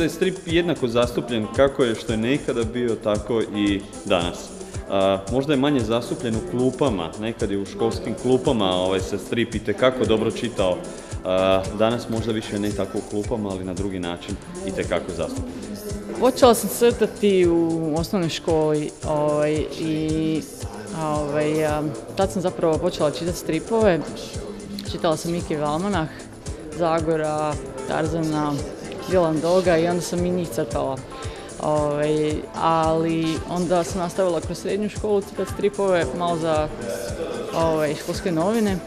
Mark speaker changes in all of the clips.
Speaker 1: da je strip jednako zastupljen kako je što je nekada bio, tako i danas. Možda je manje zastupljen u klupama, nekad je u školskim klupama se strip itekako dobro čitao. Danas možda više ne tako u klupama, ali na drugi način itekako zastupljen.
Speaker 2: Počela sam crtati u osnovnoj školi i tad sam zapravo počela čitati stripove. Čitala sam Mikijev almanah, Zagora, Tarzana, Dylan Doga i onda sam i njih crtala. Ali onda sam nastavila kroz srednju školu crtati stripove, malo za školske novine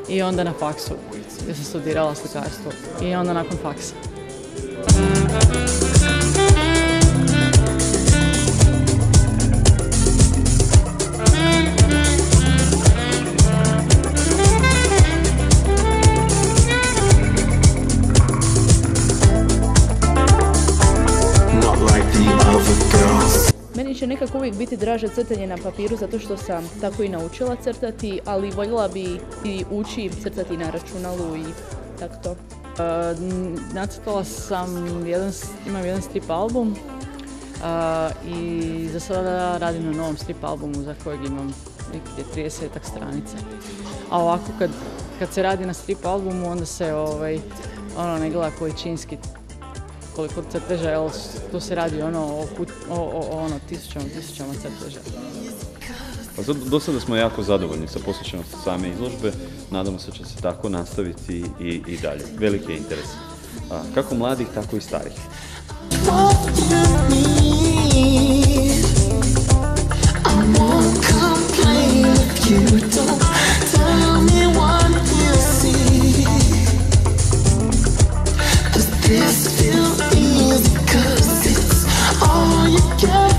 Speaker 2: i onda na faksu gdje sam studirala slikarstvo i onda nakon faksa.
Speaker 3: Meni će nekako uvijek biti draže crtanje na papiru zato što sam tako i naučila crtati, ali voljela bi i ući crtati na računalu i tako to.
Speaker 2: Nacrtala sam, imam jedan strip album i za sada radim na novom strip albumu za kojeg imam 30-ak stranica. A ovako kad se radi na strip albumu onda se ne gleda količinski koliko crteža, jer tu se radi o tisućama crteža.
Speaker 1: Do sada smo jako zadovoljni sa posvećenosti same izložbe, nadamo se da će se tako nastaviti i dalje. Veliki je interes. Kako mladih, tako i starih.
Speaker 4: This feel easy 'cause it's all you get.